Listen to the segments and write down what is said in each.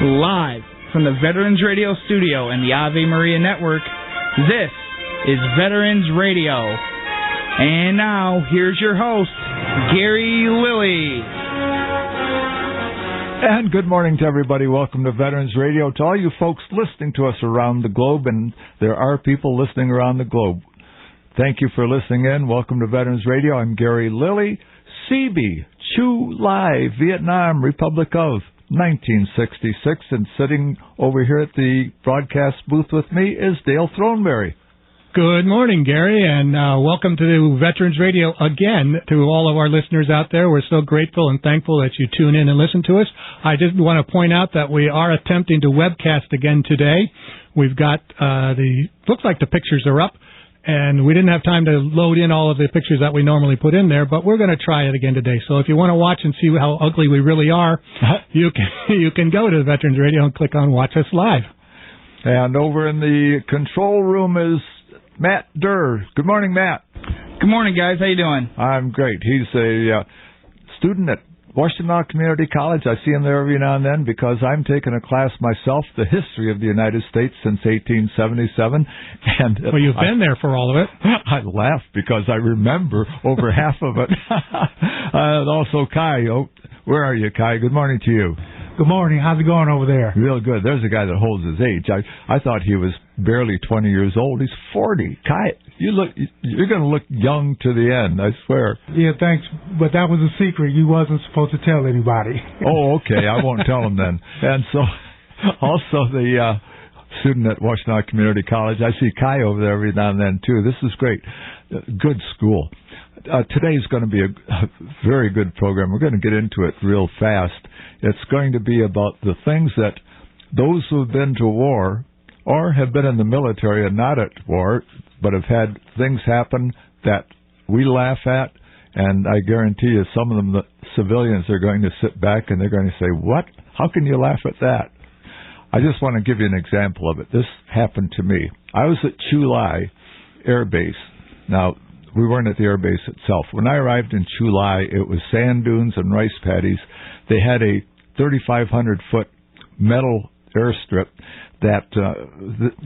Live from the Veterans Radio Studio and the Ave Maria Network, this is Veterans Radio. And now, here's your host, Gary Lillie. And good morning to everybody. Welcome to Veterans Radio. To all you folks listening to us around the globe, and there are people listening around the globe, thank you for listening in. Welcome to Veterans Radio. I'm Gary Lillie, CB, Chu Lai, Vietnam, Republic of 1966, and sitting over here at the broadcast booth with me is Dale Throneberry. Good morning, Gary, and welcome to Veterans Radio again to all of our listeners out there. We're so grateful and thankful that you tune in and listen to us. I just want to point out that we are attempting to webcast again today. We've got looks like the pictures are up, and we didn't have time to load in all of the pictures that we normally put in there, but we're going to try it again today. So if you want to watch and see how ugly we really are, you can go to Veterans Radio and click on Watch Us Live. And over in the control room is Matt Durr. Good morning, Matt. Good morning, guys. How you doing? I'm great. He's a student at Washington Community College. I see him there every now and then because I'm taking a class myself, the history of the United States since 1877. And well, you've been there for all of it. I laugh because I remember over half of it. And also Kai. Oh, where are you, Kai? Good morning to you. Good morning. How's it going over there? Real good. There's a guy that holds his age. I thought he was barely 20 years old. He's 40. Kai, you're going to look young to the end, I swear. Yeah, thanks. But that was a secret. You wasn't supposed to tell anybody. Oh, okay. I won't tell him then. And so, also the student at Washington Community College. I see Kai over there every now and then, too. This is great. Good school. Today's going to be a very good program. We're going to get into it real fast. It's going to be about the things that those who have been to war or have been in the military and not at war, but have had things happen that we laugh at, and I guarantee you some of them, the civilians, are going to sit back and they're going to say, what? How can you laugh at that? I just want to give you an example of it. This happened to me. I was at Chu Lai Air Base. Now, we weren't at the air base itself. When I arrived in Chu Lai, it was sand dunes and rice paddies. They had a 3,500-foot metal airstrip that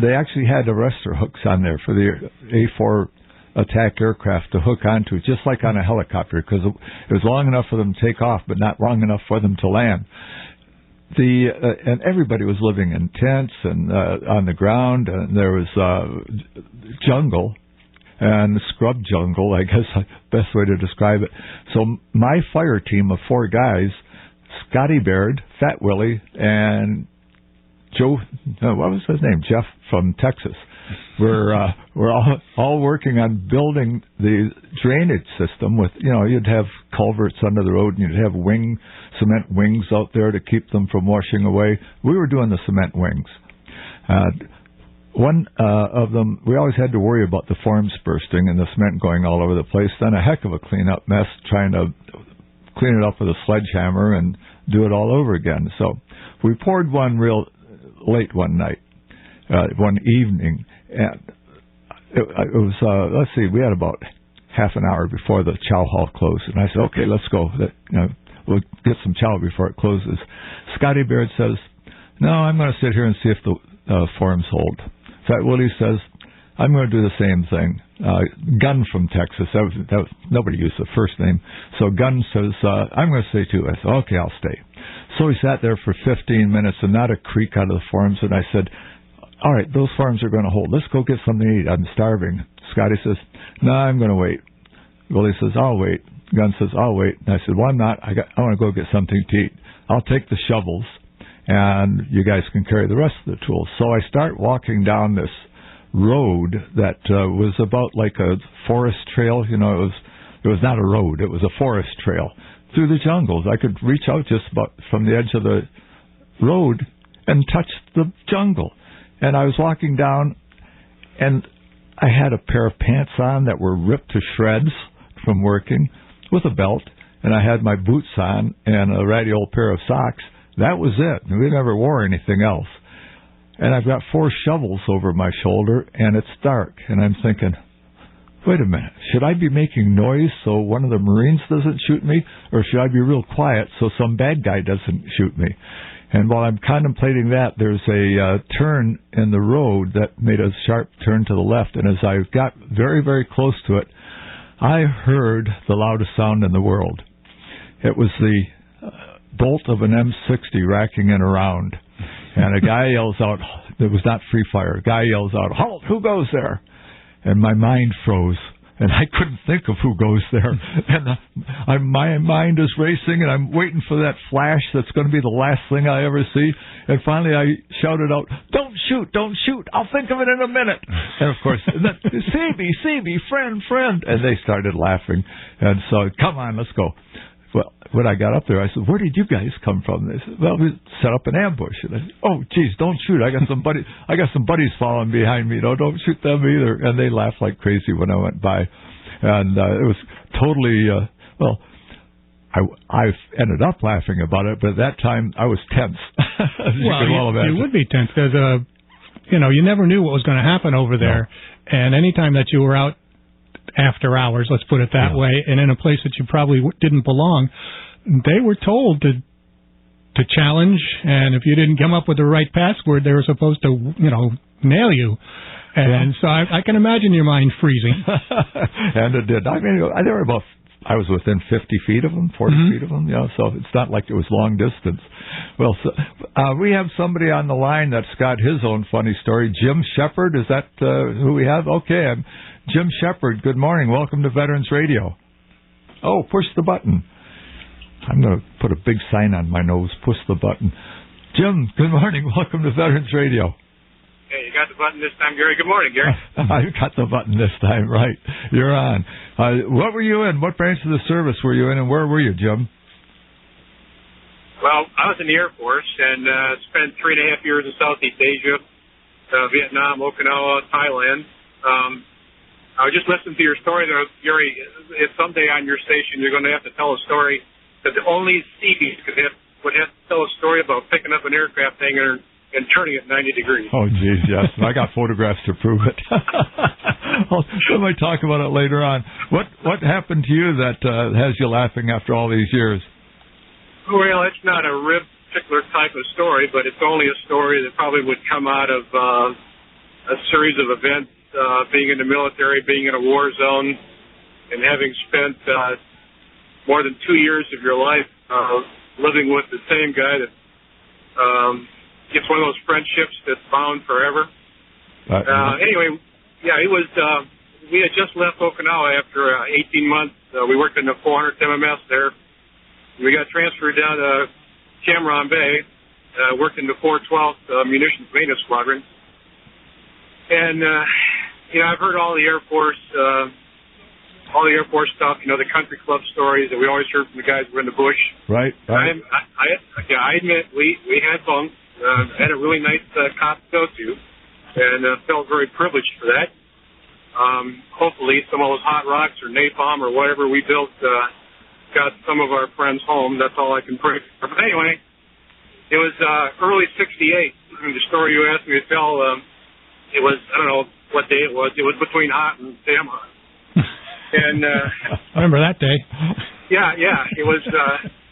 they actually had arrestor hooks on there for the A-4 attack aircraft to hook onto, just like on a helicopter, because it was long enough for them to take off, but not long enough for them to land. And everybody was living in tents and on the ground, and there was jungle. And scrub jungle, I guess, best way to describe it. So my fire team of 4 guys, Scotty Baird, Fat Willie, and Joe, what was his name? Jeff from Texas. We're all working on building the drainage system with, you'd have culverts under the road and you'd have cement wings out there to keep them from washing away. We were doing the cement wings. One of them, we always had to worry about the forms bursting and the cement going all over the place. Then a heck of a cleanup mess trying to clean it up with a sledgehammer and do it all over again. So we poured one real late one night, one evening, and it was, let's see, we had about half an hour before the chow hall closed. And I said, okay, let's go. We'll get some chow before it closes. Scotty Baird says, no, I'm going to sit here and see if the forms hold. Fat Willie says, I'm going to do the same thing. Gunn from Texas. That was, nobody used the first name. So Gunn says, I'm going to stay too. I said, okay, I'll stay. So we sat there for 15 minutes and not a creak out of the forms. And I said, all right, those forms are going to hold. Let's go get something to eat. I'm starving. Scotty says, no, I'm going to wait. Willie says, I'll wait. Gunn says, I'll wait. And I said, well, I'm not. I want to go get something to eat. I'll take the shovels, and you guys can carry the rest of the tools. So I start walking down this road that was about like a forest trail. It was not a road. It was a forest trail through the jungles. I could reach out just about from the edge of the road and touch the jungle. And I was walking down, and I had a pair of pants on that were ripped to shreds from working with a belt, and I had my boots on and a ratty old pair of socks. That was it. We never wore anything else. And I've got 4 shovels over my shoulder, and it's dark. And I'm thinking, wait a minute, should I be making noise so one of the Marines doesn't shoot me? Or should I be real quiet so some bad guy doesn't shoot me? And while I'm contemplating that, there's a turn in the road that made a sharp turn to the left. And as I got very, very close to it, I heard the loudest sound in the world. It was the bolt of an M60 racking in around. And a guy yells out, it was not free fire, a guy yells out, "Halt, who goes there?" And my mind froze. And I couldn't think of who goes there. And my mind is racing, and I'm waiting for that flash that's going to be the last thing I ever see. And finally I shouted out, "Don't shoot, don't shoot. I'll think of it in a minute." And, of course, CB, friend. And they started laughing. And so, "Come on, let's go." Well, when I got up there, I said, "Where did you guys come from?" They said, "Well, we set up an ambush." And I said, "Oh, geez, don't shoot. I got some buddies following behind me. No, don't shoot them either." And they laughed like crazy when I went by. And it was totally, I ended up laughing about it, but at that time I was tense. You would be tense because, you never knew what was going to happen over there. No. And anytime that you were out after hours, let's put it that way, and in a place that you probably didn't belong, they were told to challenge, and if you didn't come up with the right password, they were supposed to, nail you. And so I can imagine your mind freezing. And it did. I mean, I was within 50 feet of them, 40 feet of them, so it's not like it was long distance. Well, so, we have somebody on the line that's got his own funny story. Jim Shepard, is that who we have? Okay, I'm Jim Shepard. Good morning. Welcome to Veterans Radio. Oh, push the button. I'm going to put a big sign on my nose. Push the button. Jim, good morning. Welcome to Veterans Radio. Hey, you got the button this time, Gary. Good morning, Gary. I got the button this time, right. You're on. What were you in? What branch of the service were you in, and where were you, Jim? Well, I was in the Air Force and spent 3.5 years in Southeast Asia, Vietnam, Okinawa, Thailand. I was just listening to your story there, Gary. If someday on your station you're going to have to tell a story that the only Seabees would have to tell a story about picking up an aircraft hangar and turning it 90 degrees. Oh, geez, yes. I got photographs to prove it. We might talk about it later on. What happened to you that has you laughing after all these years? Well, it's not a particular type of story, but it's only a story that probably would come out of a series of events, being in the military, being in a war zone, and having spent more than 2 years of your life living with the same guy that it's one of those friendships that's bound forever. Anyway, yeah, he was. We had just left Okinawa after 18 months. We worked in the 400th MMS there. We got transferred down to Cam Ranh Bay. Worked in the 412th Munitions Maintenance Squadron. And I've heard all the Air Force stuff. The country club stories that we always heard from the guys who were in the bush. Right. I admit we had bunk. Had a really nice cop to go to, and felt very privileged for that. Hopefully some of those hot rocks or napalm or whatever we built got some of our friends home. That's all I can pray for. But anyway, it was early '68. The story you asked me to tell, it was, I don't know what day it was. It was between hot and damn hot. And I remember that day. Yeah, it was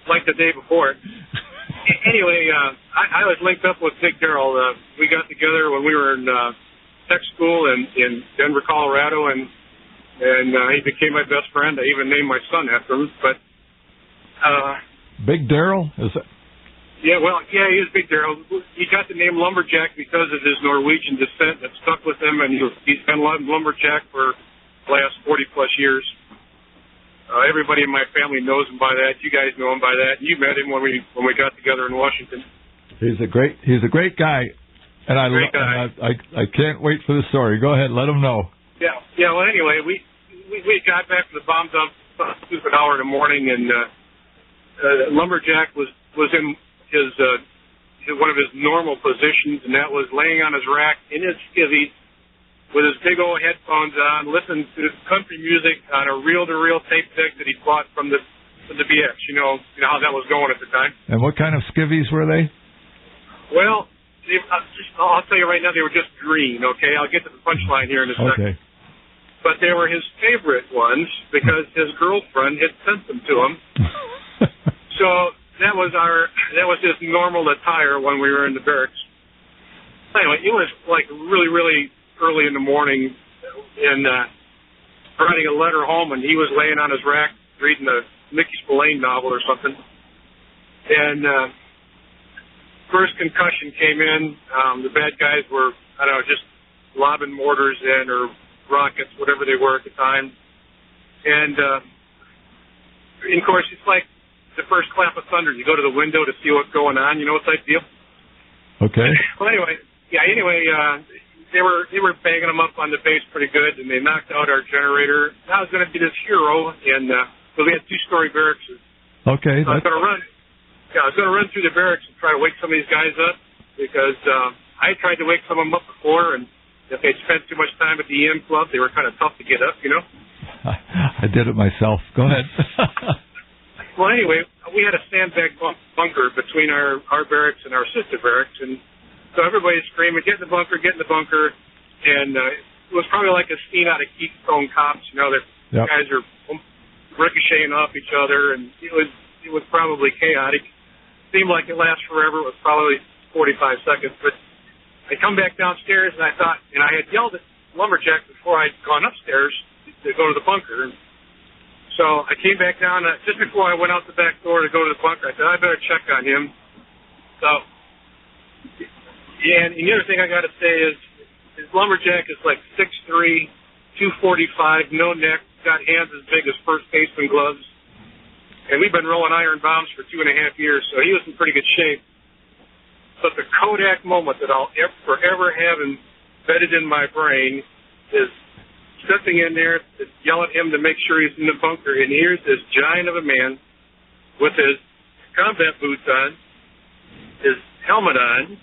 like the day before. Anyway, I was linked up with Big Darrell. We got together when we were in tech school in Denver, Colorado, and he became my best friend. I even named my son after him. But Big Darrell, is it? Yeah, he was Big Darrell. He got the name Lumberjack because of his Norwegian descent that stuck with him, and he's been Lumberjack for the last 40+ years. Everybody in my family knows him by that. You guys know him by that. You met him when we got together in Washington. He's a great guy, and I can't wait for the story. Go ahead, let him know. Yeah. Well, anyway, we got back from the bomb dump a stupid hour in the morning, and Lumberjack was in his one of his normal positions, and that was laying on his rack in his skivvies, with his big old headphones on, listening to country music on a reel-to-reel tape deck that he bought from the BX. You know how that was going at the time. And what kind of skivvies were they? Well, I'll tell you right now, they were just green, okay? I'll get to the punchline here in a second. Okay. But they were his favorite ones because his girlfriend had sent them to him. So that was his normal attire when we were in the barracks. Anyway, it was like really, really early in the morning, and writing a letter home, and he was laying on his rack reading a Mickey Spillane novel or something. And first concussion came in. The bad guys were, I don't know, just lobbing mortars in or rockets, whatever they were at the time. And of course, it's like the first clap of thunder. You go to the window to see what's going on. You know what type deal? Okay. Well, anyway, they were banging them up on the base pretty good, and they knocked out our generator. I was going to be this hero, and so we had 2-story barracks. Okay. So I was going to run. Yeah, I was going to run through the barracks and try to wake some of these guys up because I tried to wake some of them up before, and if they'd spent too much time at the EM club, they were kind of tough to get up, you know? I did it myself. Go ahead. Well, anyway, we had a sandbag bunker between our barracks and our sister barracks, and so everybody's screaming, get in the bunker, and it was probably like a scene out of Keystone Cops, you know, that guys are ricocheting off each other, and it was probably chaotic. Seemed like it lasted forever. It was probably 45 seconds, but I come back downstairs, and I thought, and I had yelled at Lumberjack before I'd gone upstairs to go to the bunker. And so I came back down, just before I went out the back door to go to the bunker, I said, I better check on him. So, and the other thing I got to say is, his Lumberjack is like 6'3", 245, no neck, got hands as big as first baseman gloves. And we've been rolling iron bombs for 2.5 years, so he was in pretty good shape. But the Kodak moment that I'll forever have embedded in my brain is stepping in there to yell at him to make sure he's in the bunker. And here's this giant of a man with his combat boots on, his helmet on,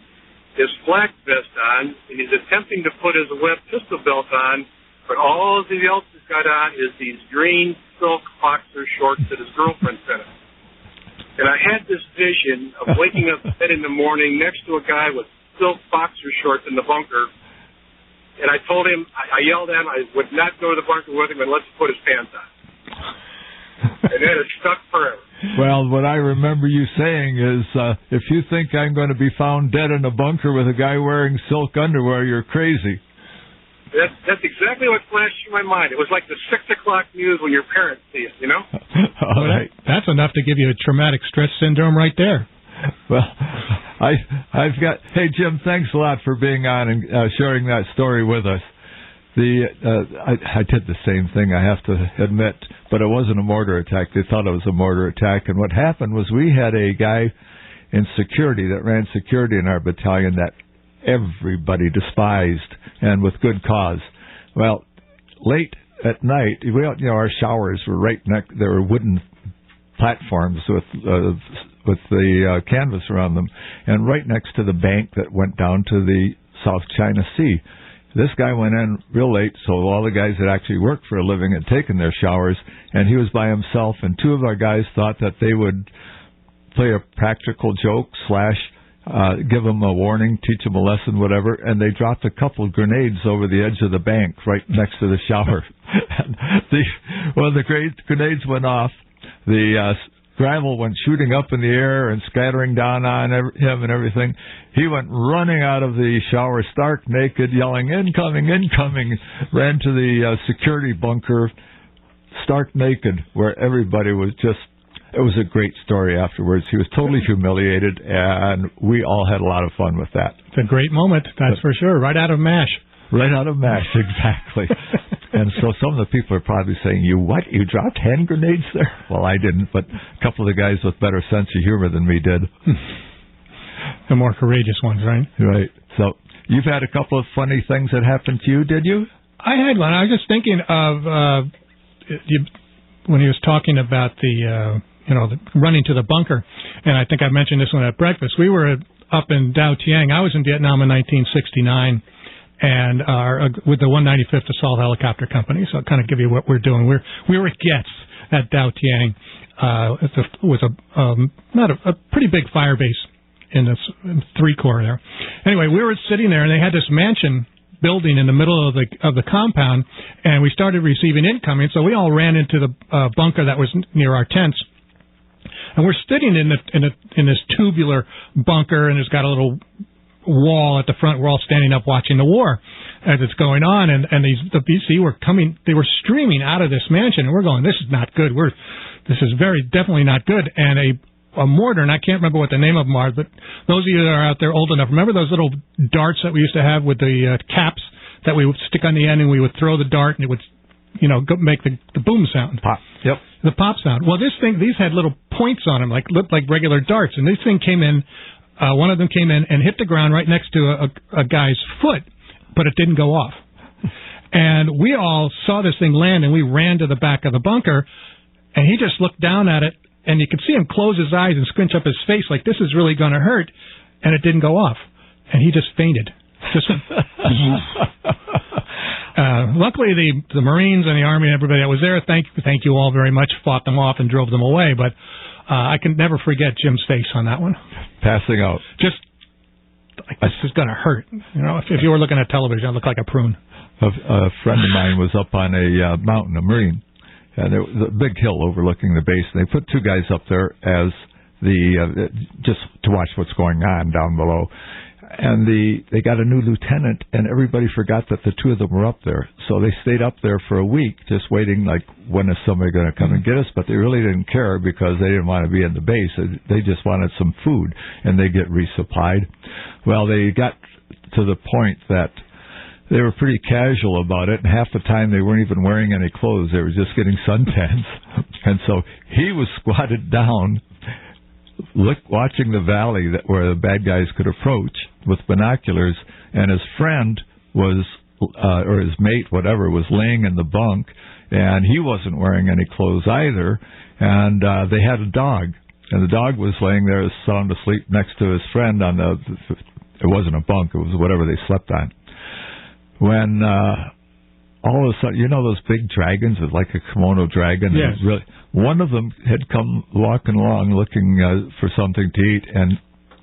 his flak vest on, and he's attempting to put his web pistol belt on, but all he else has got on is these green silk boxer shorts that his girlfriend sent him. And I had this vision of waking up in the morning next to a guy with silk boxer shorts in the bunker, and I told him, I yelled at him, I would not go to the bunker with him unless he put his pants on. And that has stuck forever. Well, what I remember you saying is, if you think I'm going to be found dead in a bunker with a guy wearing silk underwear, you're crazy. That's exactly what flashed through my mind. It was like the 6 o'clock news when your parents see it, you know? All right. That's enough to give you a traumatic stress syndrome right there. Well, I've got... Hey, Jim, thanks a lot for being on and sharing that story with us. I did the same thing, I have to admit, but it wasn't a mortar attack. They thought it was a mortar attack, and what happened was we had a guy in security that ran security in our battalion that everybody despised, and with good cause. Well, late at night, our showers were right next. There were wooden platforms with the canvas around them, and right next to the bank that went down to the South China Sea. This guy went in real late, so all the guys that actually worked for a living had taken their showers, and he was by himself, and 2 of our guys thought that they would play a practical joke / give him a warning, teach him a lesson, whatever, and they dropped a couple of grenades over the edge of the bank right next to the shower. And when the grenades went off, the gravel went shooting up in the air and scattering down on him and everything. He went running out of the shower stark naked, yelling, incoming, incoming, ran to the security bunker stark naked, where everybody was just... It was a great story afterwards. He was totally humiliated, and we all had a lot of fun with that. It's a great moment, that's for sure. Right out of MASH. Right out of MASH, exactly. And so some of the people are probably saying, you dropped hand grenades there? Well, I didn't, but a couple of the guys with better sense of humor than me did. The more courageous ones, right? Right. So you've had a couple of funny things that happened to you, did you? I had one. I was just thinking of when he was talking about the running to the bunker, and I think I mentioned this one at breakfast. We were up in Dao Tiang. I was in Vietnam in 1969, and with the 195th Assault Helicopter Company. So I'll kind of give you what we're doing. We were guests at Dao Tiang. It was a pretty big fire base in 3 Corps there. Anyway, we were sitting there, and they had this mansion building in the middle of the compound, and we started receiving incoming. So we all ran into the bunker that was near our tents. And we're sitting in this tubular bunker, and it's got a little wall at the front. We're all standing up watching the war as it's going on, and the BC were coming. They were streaming out of this mansion, and we're going, this is not good. This is definitely not good. And a mortar, and I can't remember what the name of them are, but those of you that are out there old enough, remember those little darts that we used to have with the caps that we would stick on the end, and we would throw the dart, and it would, make the boom sound. Pop. Yep. The pop sound. Well, these had little points on them, looked like regular darts, and this thing came in. One of them came in and hit the ground right next to a guy's foot, but it didn't go off. And we all saw this thing land, and we ran to the back of the bunker, and he just looked down at it, and you could see him close his eyes and squinch up his face like this is really going to hurt, and it didn't go off. And he just fainted. Luckily, the Marines and the Army and everybody that was there, thank you all very much, fought them off and drove them away. But I can never forget Jim's face on that one. Passing out. Just like this is going to hurt. If you were looking at television, I'd look like a prune. A friend of mine was up on a mountain, a Marine, and there was a big hill overlooking the base. And they put two guys up there as just to watch what's going on down below. And they got a new lieutenant, and everybody forgot that the two of them were up there. So they stayed up there for a week, just waiting, like, when is somebody going to come and get us? But they really didn't care because they didn't want to be in the base. They just wanted some food, and they get resupplied. Well, they got to the point that they were pretty casual about it, and half the time they weren't even wearing any clothes. They were just getting suntans. And so he was squatted down, watching the valley where the bad guys could approach with binoculars, and his friend was, or his mate, whatever, was laying in the bunk, and he wasn't wearing any clothes either, and they had a dog, and the dog was laying there sound asleep next to his friend on it wasn't a bunk, it was whatever they slept on. When all of a sudden, those big dragons, it's like a kimono dragon. Yes. Really, one of them had come walking along looking for something to eat and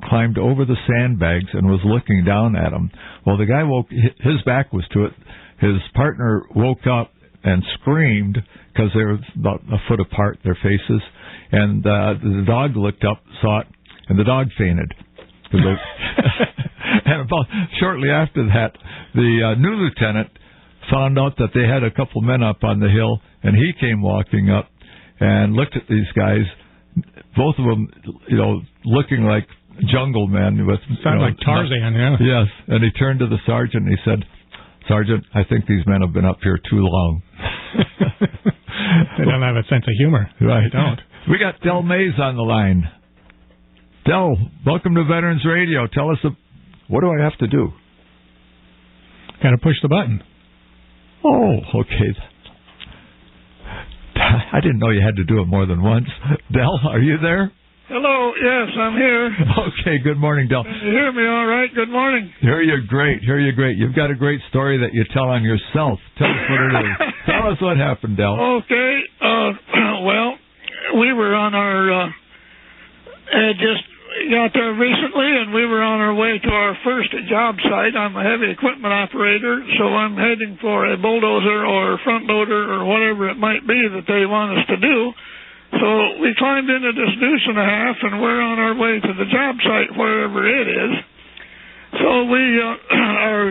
climbed over the sandbags and was looking down at him. Well, the guy his back was to it. His partner woke up and screamed because they were about a foot apart, their faces. And the dog looked up, saw it, and the dog fainted. And about shortly after that, the new lieutenant found out that they had a couple men up on the hill, and he came walking up and looked at these guys, both of them, looking like jungle men with sound like Tarzan, yeah. Yes, and he turned to the sergeant and he said, "Sergeant, I think these men have been up here too long." They don't have a sense of humor. Right. They don't. We got Del Mays on the line. Del, welcome to Veterans Radio. Tell us, what do I have to do? Got to push the button. Oh, okay. I didn't know you had to do it more than once. Del, are you there? Hello, yes, I'm here. Okay, good morning, Del. Can you hear me all right? Good morning. Hear you great. You've got a great story that you tell on yourself. Tell us what it is. Tell us what happened, Del. Okay, well, we were on our, just got there recently, and we were on our way to our first job site. I'm a heavy equipment operator, so I'm heading for a bulldozer or front loader or whatever it might be that they want us to do. So we climbed into this deuce and a half, and we're on our way to the job site, wherever it is. So we are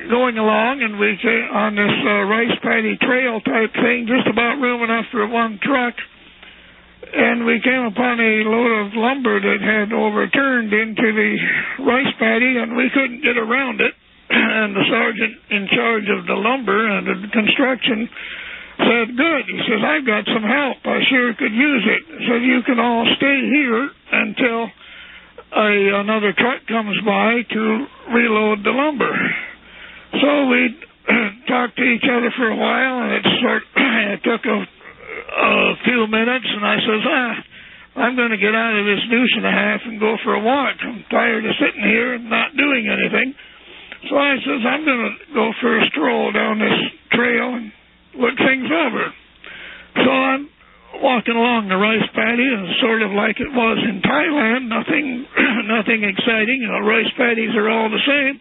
going along, and we came on this rice paddy trail type thing, just about room enough for one truck. And we came upon a load of lumber that had overturned into the rice paddy, and we couldn't get around it. And the sergeant in charge of the lumber and the construction said, "Good." He says, "I've got some help. I sure could use it." He said, "You can all stay here until another truck comes by to reload the lumber." So we talked to each other for a while, and it took a few minutes, and I says, I'm going to get out of this deuce and a half and go for a walk. I'm tired of sitting here and not doing anything. So I says, I'm going to go for a stroll down this trail and look things over. So I'm walking along the rice paddy, and sort of like it was in Thailand, nothing exciting. Rice paddies are all the same.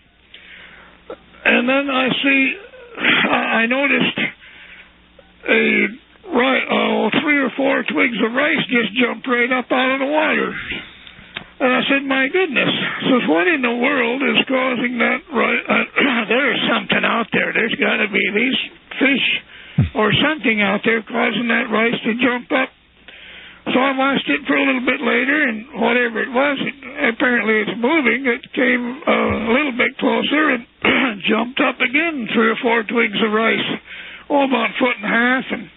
And then I noticed a 3 or 4 twigs of rice just jumped right up out of the water. And I said, my goodness. So what in the world is causing that rice? There's something out there. There's got to be these fish or something out there causing that rice to jump up. So I watched it for a little bit later, and whatever it was, apparently it's moving. It came a little bit closer and jumped up again, 3 or 4 twigs of rice, about 1.5 feet.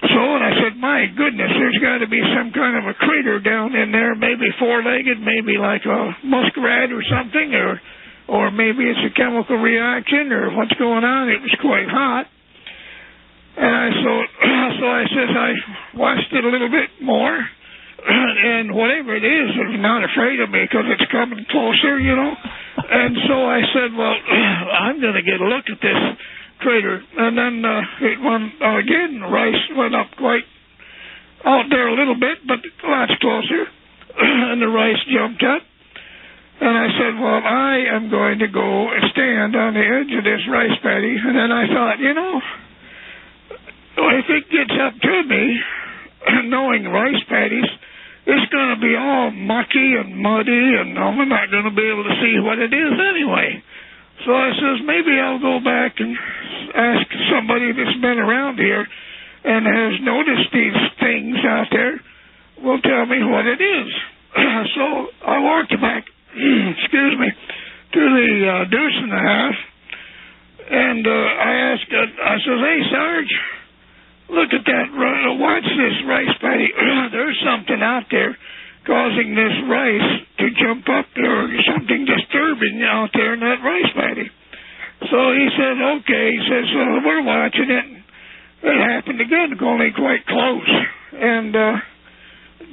And I said, my goodness, there's got to be some kind of a critter down in there, maybe 4-legged, maybe like a muskrat or something, or maybe it's a chemical reaction, or what's going on. It was quite hot. And so I says, I watched it a little bit more, and whatever it is, it's not afraid of me because it's coming closer, you know. And so I said, well, I'm going to get a look at this critter. And then again, rice went up quite out there a little bit, but lots closer, and the rice jumped up. And I said, well, I am going to go stand on the edge of this rice paddy. And then I thought, you know, if it gets up to me, knowing rice paddies, it's going to be all mucky and muddy, and I'm not going to be able to see what it is anyway. So I says, maybe I'll go back and ask somebody that's been around here and has noticed these things out there will tell me what it is. So I walked back, to the deuce and a half, and I asked, I says, hey, Sarge, look at that, watch this rice paddy. There's something out there causing this rice to jump up there, or something disturbing out there in that rice paddy. So he said, okay. He says, we're watching it. It happened again, only quite close, and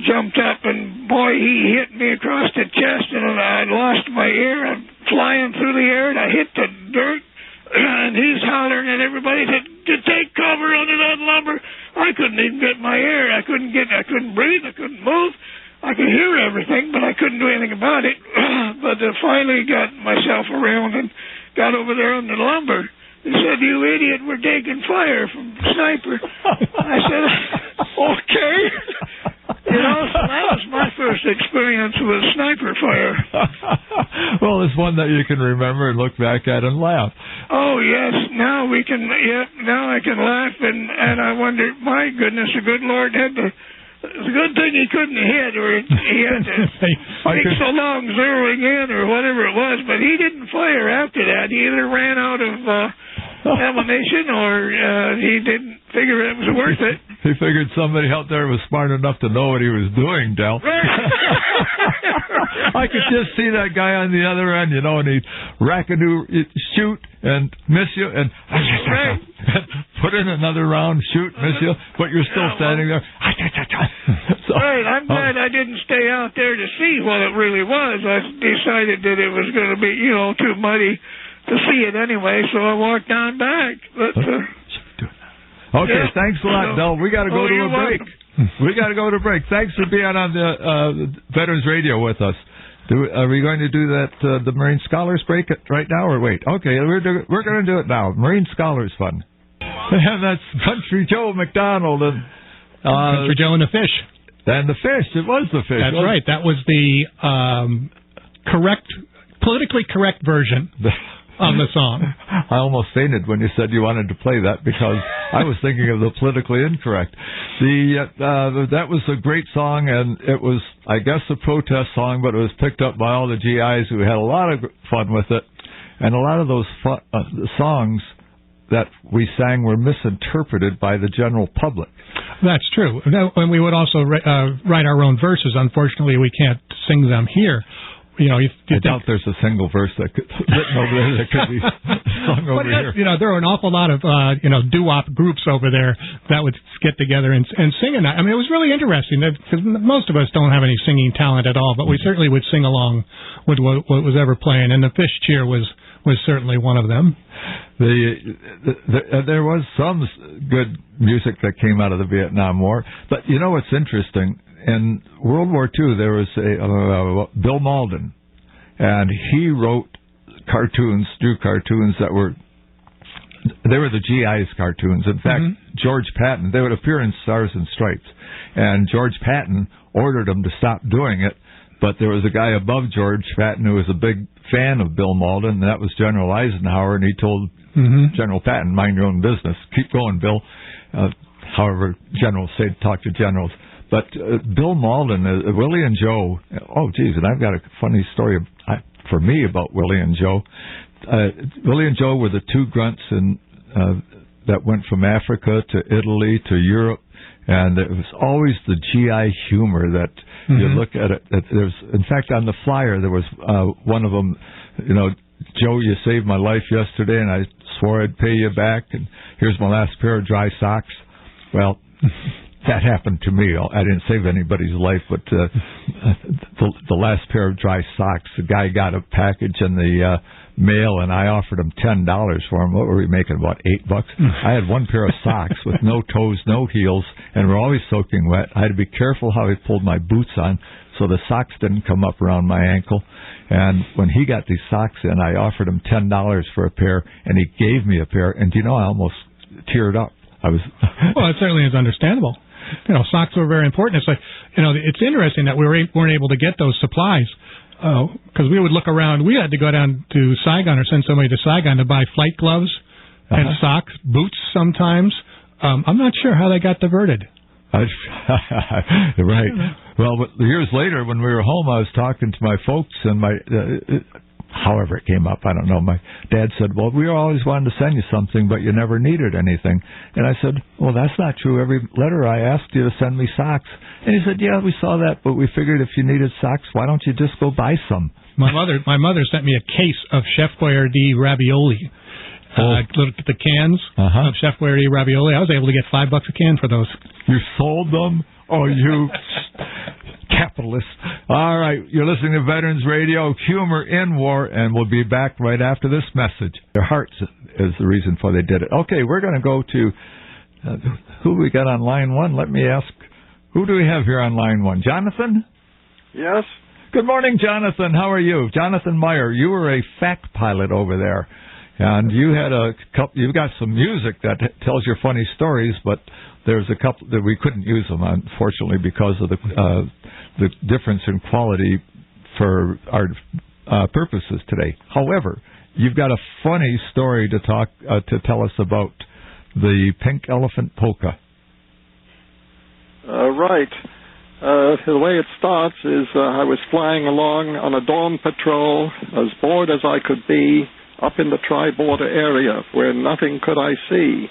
jumped up, and boy, he hit me across the chest, and I lost my ear. I'm flying through the air, and I hit the dirt. And he's hollering at everybody to take cover under that lumber. I couldn't even get my air. I couldn't breathe. I couldn't move. I could hear everything, but I couldn't do anything about it. But finally got myself around and got over there on the lumber. He said, you idiot, we're taking fire from sniper. I said, okay. You know, so that was my first experience with sniper fire. Well, it's one that you can remember and look back at and laugh. Oh, yes. Now we can, now I can laugh, and I wonder, my goodness, the good Lord had to, it's a good thing he couldn't hit, or he had to take so long zeroing in, or whatever it was, but he didn't fire after that. He either ran out of ammunition, or he didn't figure it was worth it. He figured somebody out there was smart enough to know what he was doing, Del. I could just see that guy on the other end, you know, and he'd shoot and miss you, and put in another round, shoot, miss you, but you're still standing there. So, right, I'm glad I didn't stay out there to see what it really was. I decided that it was going to be, you know, too muddy to see it anyway, so I walked on back. But okay, thanks a lot, Del. We got to go to a break. We got to go to break. Thanks for being on the Veterans Radio with us. Are we going to do that, the Marine Scholars break right now, or wait? Okay, we're going to do it now. Marine Scholars Fund. And that's Country Joe McDonald. And Country Joe and the Fish. And the Fish. It was the Fish. That's right. That was the politically correct version of the song. I almost fainted when you said you wanted to play that, because I was thinking of the politically incorrect. That was a great song, and it was, I guess, a protest song, but it was picked up by all the GIs who had a lot of fun with it. And a lot of those songs that we sang were misinterpreted by the general public. That's true. And we would also write our own verses. Unfortunately, we can't sing them here. You know, I doubt there's a single verse that could written over there that could be sung over here. You know, there are an awful lot of doo-wop groups over there that would get together and sing. And I mean, it was really interesting because most of us don't have any singing talent at all, but we certainly would sing along with what was ever playing. And the Fish Cheer was certainly one of them. There was some good music that came out of the Vietnam War, but you know what's interesting? In World War II, there was a Bill Malden, and he wrote drew cartoons that were they were the GI's cartoons. In fact, George Patton, they would appear in Stars and Stripes. And George Patton ordered them to stop doing it, but there was a guy above George Patton who was a big fan of Bill Malden, and that was General Eisenhower, and he told General Patton, mind your own business. Keep going, Bill. However, generals say talk to generals. But Bill Malden, Willie and Joe, oh, geez, and I've got a funny story for me about Willie and Joe. Willie and Joe were the two grunts that went from Africa to Italy to Europe, and it was always the GI humor that you look at it. In fact, on the flyer, there was one of them, Joe, you saved my life yesterday, and I swore I'd pay you back, and here's my last pair of dry socks. Well, that happened to me. I didn't save anybody's life, but the last pair of dry socks, the guy got a package in the mail, and I offered him $10 for them. What were we making, about $8? I had one pair of socks with no toes, no heels, and were always soaking wet. I had to be careful how I pulled my boots on so the socks didn't come up around my ankle. And when he got these socks in, I offered him $10 for a pair, and he gave me a pair. And I almost teared up. Well, it certainly is understandable. Socks were very important. It's like, it's interesting that we weren't able to get those supplies because we would look around. We had to go down to Saigon or send somebody to Saigon to buy flight gloves and socks, boots sometimes. I'm not sure how they got diverted. Right. Well, years later, when we were home, I was talking to my folks, and however it came up, I don't know. My dad said, well, we always wanted to send you something, but you never needed anything. And I said, well, that's not true. Every letter I asked you to send me socks. And he said, yeah, we saw that, but we figured if you needed socks, why don't you just go buy some? My mother sent me a case of Chef Boyardee ravioli. Look at the cans of Chef Boyardee ravioli. I was able to get $5 a can for those. You sold them? Oh, you capitalist. All right, you're listening to Veterans Radio, Humor in War, and we'll be back right after this message. Their hearts is the reason for they did it. Okay, we're going to go to who we got on line one. Let me ask, who do we have here on line one? Jonathan? Yes. Good morning, Jonathan. How are you? Jonathan Meyer, you were a fact pilot over there, and you had you've got some music that tells your funny stories, but there's a couple that we couldn't use them, unfortunately, because of the difference in quality for our purposes today. However, you've got a funny story to tell us about the pink elephant polka. Right. The way it starts is I was flying along on a dawn patrol, as bored as I could be, up in the tri-border area where nothing could I see.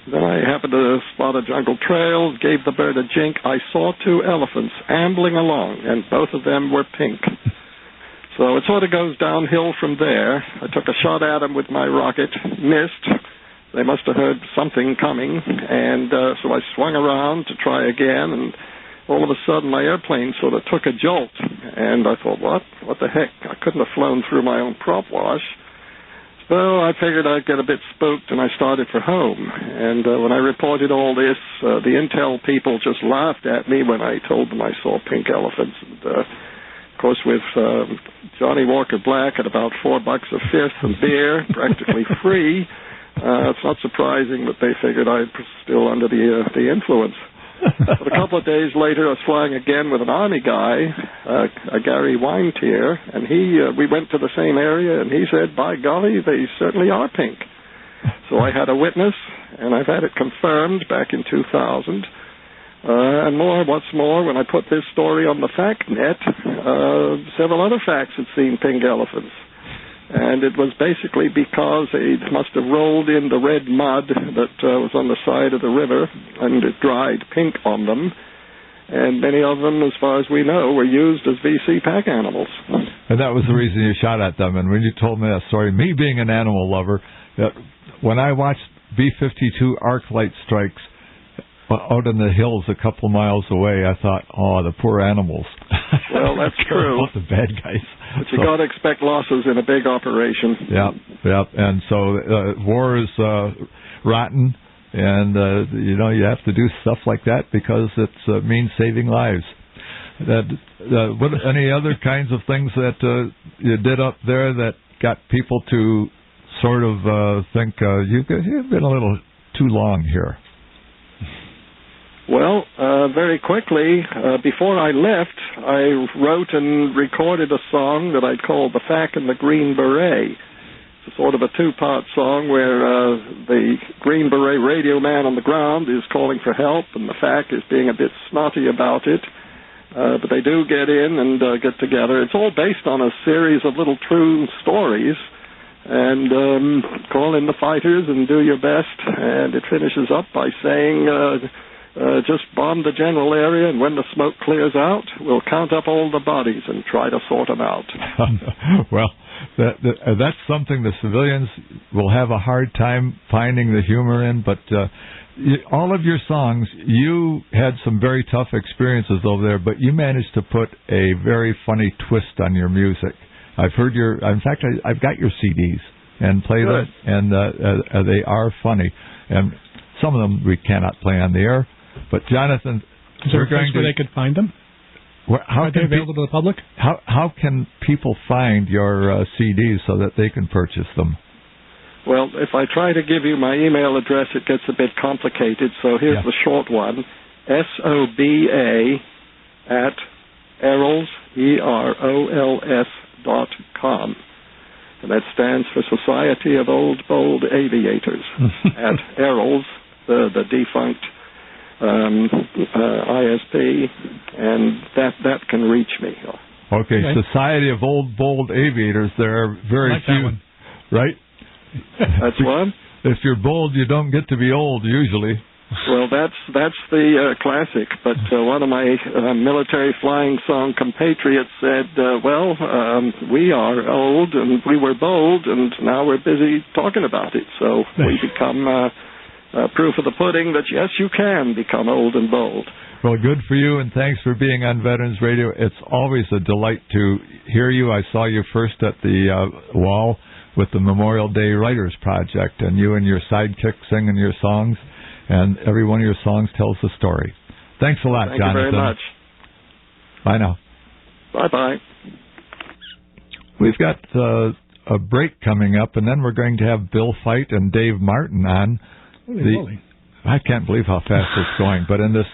Then I happened to spot a jungle trail, gave the bird a jink. I saw two elephants ambling along, and both of them were pink. So it sort of goes downhill from there. I took a shot at them with my rocket, missed. They must have heard something coming, and so I swung around to try again, and all of a sudden my airplane sort of took a jolt, and I thought, what the heck? I couldn't have flown through my own prop wash. So I figured I'd get a bit spooked, and I started for home. And when I reported all this, the intel people just laughed at me when I told them I saw pink elephants. And, of course, with Johnny Walker Black at about $4 a fifth and beer, practically free, it's not surprising that they figured I was still under the influence. But a couple of days later, I was flying again with an Army guy, Gary Lillie, and we went to the same area, and he said, by golly, they certainly are pink. So I had a witness, and I've had it confirmed back in 2000. And what's more, when I put this story on the FactNet, several other facts had seen pink elephants. And it was basically because they must have rolled in the red mud that was on the side of the river, and it dried pink on them. And many of them, as far as we know, were used as VC pack animals. And that was the reason you shot at them. And when you told me that story, me being an animal lover, when I watched B-52 arc light strikes out in the hills a couple miles away, I thought, oh, the poor animals. Well, that's true. The bad guys. But you got to expect losses in a big operation. Yeah. And so war is rotten, and you have to do stuff like that because it means saving lives. What any other kinds of things that you did up there that got people to sort of think you've been a little too long here? Well, very quickly, before I left, I wrote and recorded a song that I called The Fack and the Green Beret. It's sort of a two-part song where the Green Beret radio man on the ground is calling for help, and the Fack is being a bit snotty about it. But they do get in and get together. It's all based on a series of little true stories. And call in the fighters and do your best. And it finishes up by saying, just bomb the general area, and when the smoke clears out, we'll count up all the bodies and try to sort them out. Well, that's something the civilians will have a hard time finding the humor in, but all of your songs, you had some very tough experiences over there, but you managed to put a very funny twist on your music. I've heard in fact, I've got your CDs and play them, and they are funny. And some of them we cannot play on the air. But Jonathan, is there a place where they could find them? Are they available to the public? How can people find your CDs so that they can purchase them? Well, if I try to give you my email address, it gets a bit complicated. So here's the short one: SOBA@Erols EROLS.com, and that stands for Society of Old Bold Aviators at Erols, the defunct ISP, and that can reach me. Okay, Society of Old Bold Aviators. There are very few, right? That's one. If you're bold, you don't get to be old usually. Well, that's the classic. But one of my military flying song compatriots said, we are old and we were bold, and now we're busy talking about it. So we become proof of the pudding that, yes, you can become old and bold. Well, good for you, and thanks for being on Veterans Radio. It's always a delight to hear you. I saw you first at the wall with the Memorial Day Writers Project, and you and your sidekick singing your songs, and every one of your songs tells a story. Thanks a lot, Thank Jonathan. you very much. Bye now. Bye-bye. We've got a break coming up, and then we're going to have Bill Fight and Dave Martin on. I can't believe how fast it's going. But in this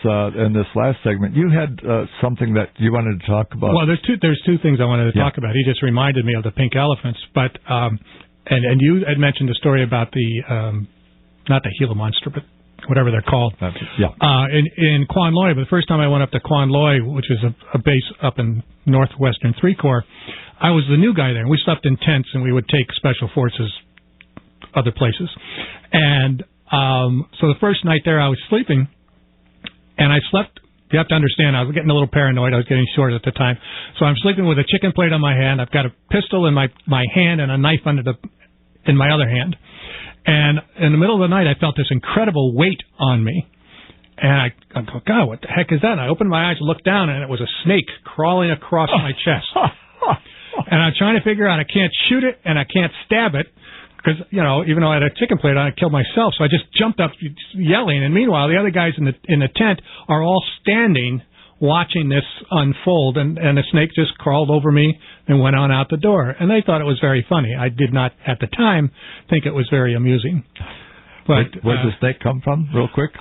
last segment, you had something that you wanted to talk about. Well, there's two things I wanted to talk about. He just reminded me of the pink elephants, but and you had mentioned a story about the not the Gila monster, but whatever they're called. In Quan Loy. But the first time I went up to Quan Loy, which is a base up in northwestern 3 Corps, I was the new guy there. We slept in tents, and we would take special forces other places, and so the first night there, I was sleeping, and I slept. You have to understand, I was getting a little paranoid. I was getting short at the time. So I'm sleeping with a chicken plate on my hand. I've got a pistol in my hand and a knife in my other hand. And in the middle of the night, I felt this incredible weight on me. And I go, God, what the heck is that? And I opened my eyes and looked down, and it was a snake crawling across my chest. And I'm trying to figure out, I can't shoot it and I can't stab it. Because, even though I had a chicken plate on, I killed myself. So I just jumped up yelling. And meanwhile, the other guys in the tent are all standing watching this unfold. And the snake just crawled over me and went on out the door. And they thought it was very funny. I did not, at the time, think it was very amusing. But where did the snake come from, real quick?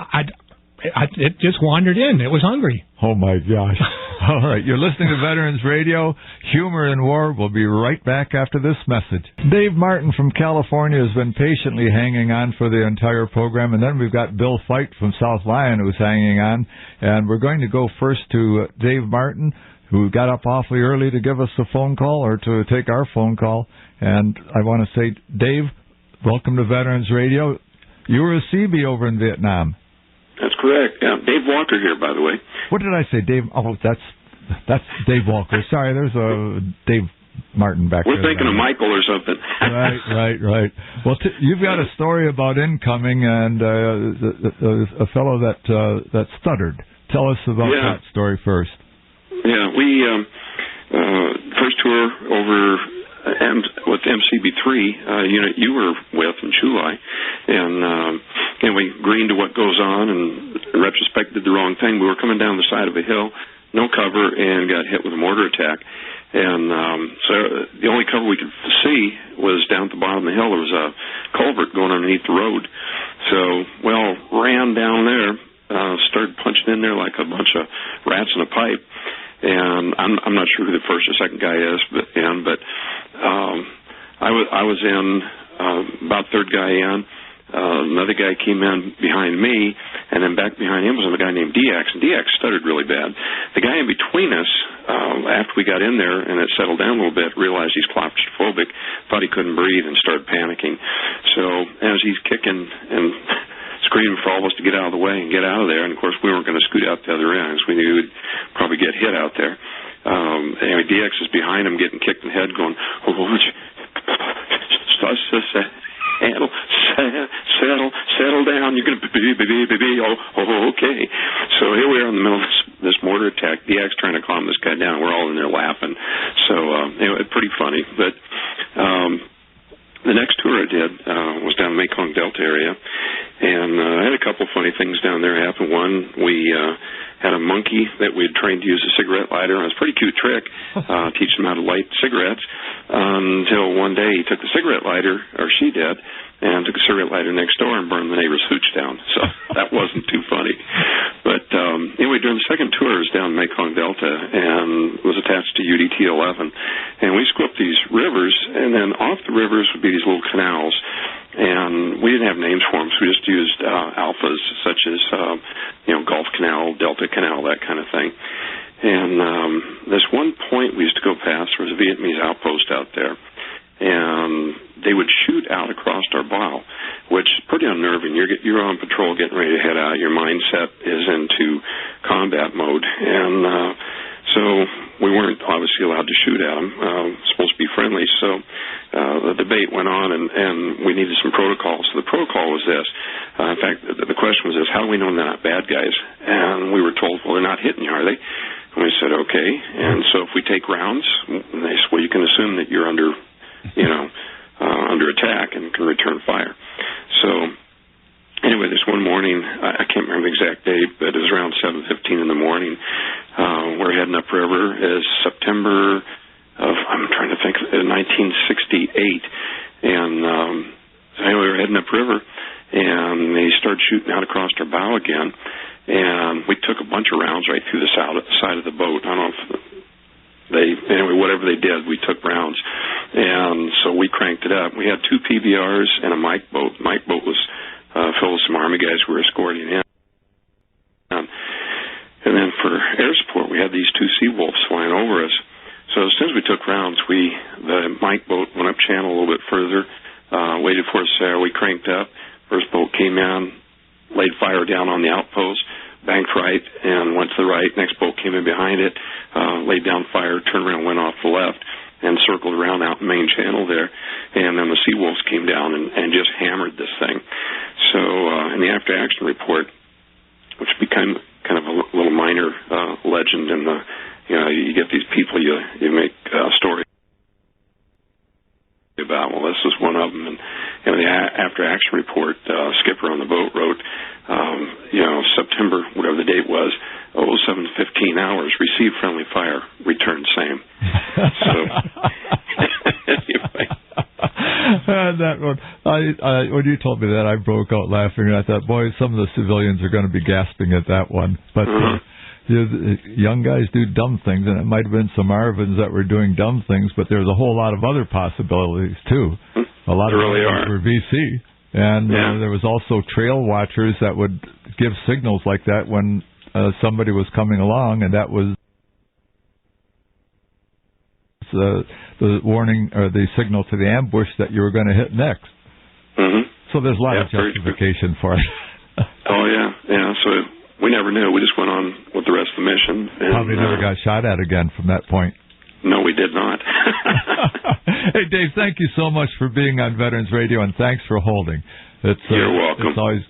It just wandered in. It was hungry. Oh, my gosh. All right. You're listening to Veterans Radio. Humor in War. We'll be right back after this message. Dave Martin from California has been patiently hanging on for the entire program. And then we've got Bill Fight from South Lyon who's hanging on. And we're going to go first to Dave Martin, who got up awfully early to give us a phone call or to take our phone call. And I want to say, Dave, welcome to Veterans Radio. You were a Seabee over in Vietnam. That's correct. Yeah, Dave Walker here, by the way. What did I say, Dave? Oh, that's Dave Walker. Sorry, there's a Dave Martin back there. We're thinking of Michael or something. Right. Well, you've got a story about incoming and a fellow that stuttered. Tell us about that story first. Yeah, we first tour over with MCB3 unit you were with in Chulai, and we greened to what goes on, and in retrospect did the wrong thing. We were coming down the side of a hill, no cover, and got hit with a mortar attack. And so the only cover we could see was down at the bottom of the hill. There was a culvert going underneath the road. So, ran down there, started punching in there like a bunch of rats in a pipe. And I'm not sure who the first or second guy is, but I was in about third guy in. Another guy came in behind me, and then back behind him was a guy named DX, and DX stuttered really bad. The guy in between us, after we got in there and it settled down a little bit, realized he's claustrophobic, thought he couldn't breathe, and started panicking. So as he's kicking and screaming for all of us to get out of the way and get out of there, and of course we weren't going to scoot out the other end because we knew we'd probably get hit out there. Anyway, DX is behind him getting kicked in the head going, settle down, you're going to be, okay. So here we are in the middle of this mortar attack, DX trying to calm this guy down, we're all in there laughing. So, anyway, pretty funny, but, the next tour I did was down the Mekong Delta area, and I had a couple funny things down there happen. One, we had a monkey that we had trained to use a cigarette lighter, and it was a pretty cute trick, teach them how to light cigarettes, until one day he took the cigarette lighter, or she did, and took a cigarette lighter next door and burned the neighbor's hooch down. So that wasn't too funny. But anyway, during the second tour, I was down the Mekong Delta and was attached to UDT-11. And we scooped these rivers, and then off the rivers would be these little canals. And we didn't have names for them, so we just used alphas such as, Gulf Canal, Delta Canal, that kind of thing. And this one point we used to go past, there was a Vietnamese outpost out there. And they would shoot out across our bow, which is pretty unnerving. You're on patrol getting ready to head out. Your mindset is into combat mode. And so we weren't obviously allowed to shoot at them. Supposed to be friendly. So the debate went on, and we needed some protocols. So the protocol was this. In fact, the question was this: how do we know they're not bad guys? And we were told, well, they're not hitting you, are they? And we said, okay. And so if we take rounds, and they said, well, you can assume that you're under attack and can return fire. So anyway, this one morning, I can't remember the exact date, but it was around 7:15 in the morning. We're heading upriver. It's September of, I'm trying to think, 1968. And anyway, we're heading upriver, and they started shooting out across our bow again. And we took a bunch of rounds right through the side of the boat. I don't know if anyway, whatever they did, we took rounds. And so we cranked it up. We had 2 PBRs and a Mike boat. Mike boat was filled with some Army guys who were escorting in. And then for air support, we had these 2 Seawolves flying over us. So as soon as we took rounds, the Mike boat went up channel a little bit further, waited for us there. We cranked up. First boat came in, laid fire down on the outpost, banked right, and went to the right. Next boat came in behind it, laid down fire, turned around, went off the left, and circled around out in the main channel there. And then the Seawolves came down and just hammered this thing. So in the after-action report, which became kind of a little minor legend in the, you get these people you make stories about. Well, this was one of them. And the after-action report, skipper on the boat wrote, September, whatever the date was, 07:15 hours, received friendly fire, returned same. So, anyway. That one, when you told me that, I broke out laughing, and I thought, boy, some of the civilians are going to be gasping at that one. But young guys do dumb things, and it might have been some Marvins that were doing dumb things, but there's a whole lot of other possibilities, too. A lot of really were VC. And there was also trail watchers that would give signals like that when somebody was coming along, and that was the warning or the signal to the ambush that you were going to hit next. Mm-hmm. So there's a lot of justification for it. Oh, yeah. So we never knew. We just went on with the rest of the mission. And, probably never got shot at again from that point. No, we did not. Hey, Dave, thank you so much for being on Veterans Radio, and thanks for holding. You're welcome. It's always,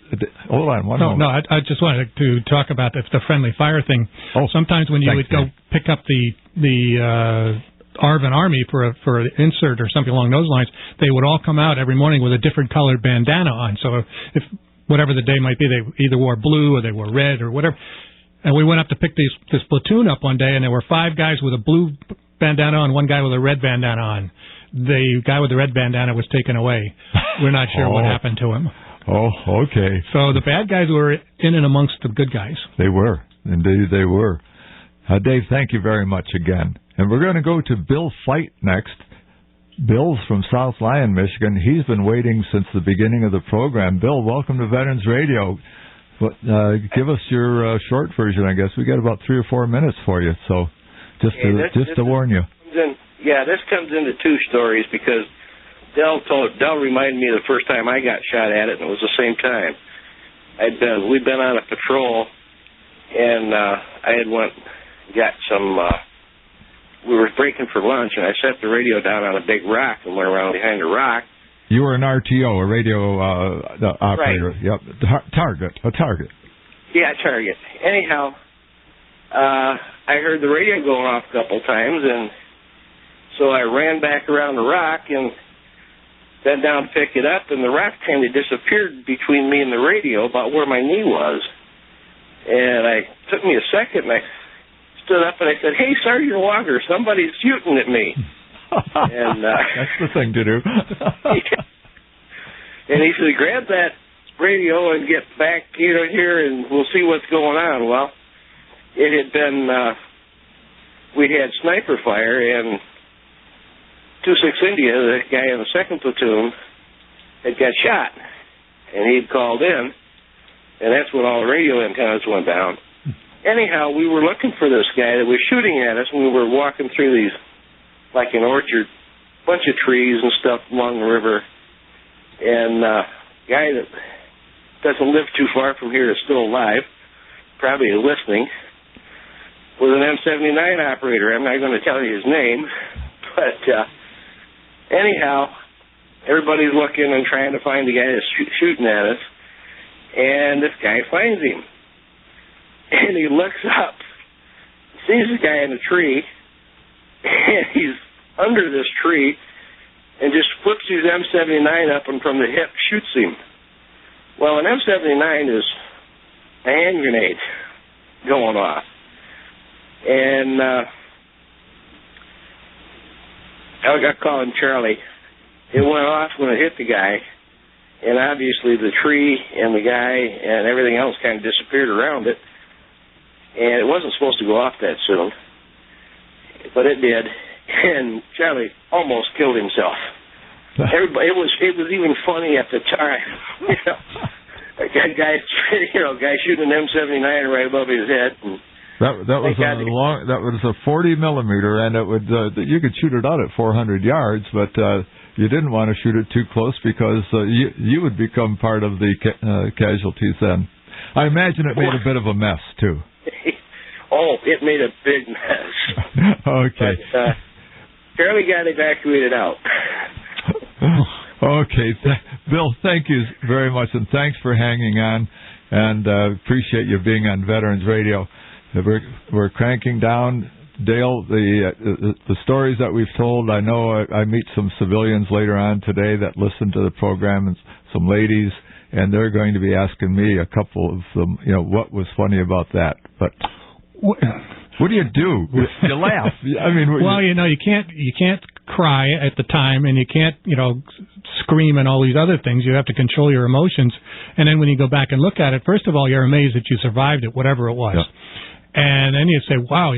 hold on one moment. No, I just wanted to talk about the friendly fire thing. Sometimes when you would go pick up the ARVN Army for an insert or something along those lines, they would all come out every morning with a different colored bandana on. So if whatever the day might be, they either wore blue or they wore red or whatever. And we went up to pick this platoon up one day, and there were 5 guys with a blue bandana on, 1 guy with a red bandana on. the guy with the red bandana was taken away. We're not sure what happened to him. Oh, okay. So the bad guys were in and amongst the good guys. They were. Indeed, they were. Dave, thank you very much again. And we're going to go to Bill Fight next. Bill's from South Lyon, Michigan. He's been waiting since the beginning of the program. Bill, welcome to Veterans Radio. Give us your short version, I guess. We got about 3 or 4 minutes for you, so just to warn you. This comes into two stories because Del reminded me of the first time I got shot at it, and it was the same time. We'd been on a patrol, and I had got some. We were breaking for lunch, and I set the radio down on a big rock and went around behind the rock. You were an RTO, a radio operator. Right. Yep. A target. Yeah, target. Anyhow, I heard the radio going off a couple times, and so I ran back around the rock and bent down to pick it up, and the rock kind of disappeared between me and the radio, about where my knee was. And it took me a second, and I stood up and I said, "Hey, Sergeant Walker, somebody's shooting at me." And that's the thing to do. And he said, "Grab that radio and get back here, and we'll see what's going on." Well, it had been we'd had sniper fire, and 26 India, the guy in the 2nd platoon, had got shot, and he'd called in, and that's when all the radio antennas went down. Anyhow, we were looking for this guy that was shooting at us, and we were walking through these, like an orchard, bunch of trees and stuff along the river, and a guy that doesn't live too far from here is still alive, probably listening, was an M79 operator. I'm not going to tell you his name, but anyhow, everybody's looking and trying to find the guy that's shooting at us, and this guy finds him. And he looks up, sees the guy in the tree, and he's under this tree, and just flips his M79 up and from the hip shoots him. Well, an M79 is a hand grenade going off. And I got calling Charlie. It went off when it hit the guy, and obviously the tree and the guy and everything else kind of disappeared around it. And it wasn't supposed to go off that soon, but it did. And Charlie almost killed himself. Everybody, it was even funny at the time. A guy shooting an M79 right above his head. And that was a 40 millimeter, and it would you could shoot it out at 400 yards, but you didn't want to shoot it too close because you would become part of the casualties then. I imagine it made a bit of a mess too. Oh, it made a big mess. Okay. But, Charlie got evacuated out. Okay. Bill, thank you very much, and thanks for hanging on, and appreciate you being on Veterans Radio. We're cranking down, Dale, the stories that we've told. I know I meet some civilians later on today that listen to the program, and some ladies, and they're going to be asking me, a couple of them, what was funny about that. But what do? You laugh. I mean, well, you can't cry at the time, and you can't, scream and all these other things. You have to control your emotions. And then when you go back and look at it, first of all, you're amazed that you survived it, whatever it was. Yeah. And then you say, wow,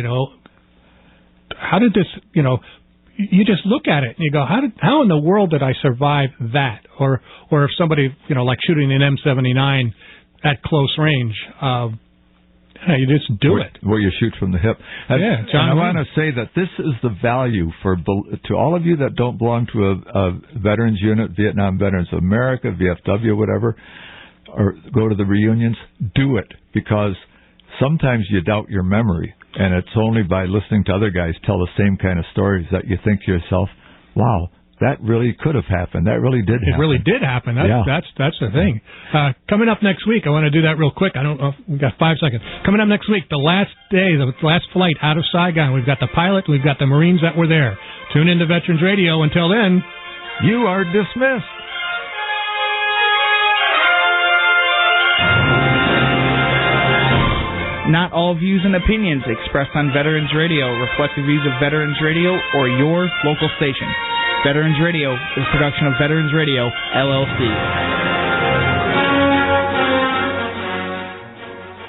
how did this, you just look at it and you go, how in the world did I survive that? Or if somebody, like shooting an M79 at close range, you just do it. Where you shoot from the hip. And I want to say that this is the value to all of you that don't belong to a veterans unit, Vietnam Veterans of America, VFW, whatever, or go to the reunions. Do it, because sometimes you doubt your memory, and it's only by listening to other guys tell the same kind of stories that you think to yourself, wow, that really could have happened. That really did happen. It really did happen. That's the thing. Coming up next week, I want to do that real quick. I don't know if we've got 5 seconds. Coming up next week, the last flight out of Saigon. We've got the pilot, we've got the Marines that were there. Tune in to Veterans Radio. Until then, you are dismissed. Not all views and opinions expressed on Veterans Radio reflect the views of Veterans Radio or your local station. Veterans Radio is a production of Veterans Radio, LLC.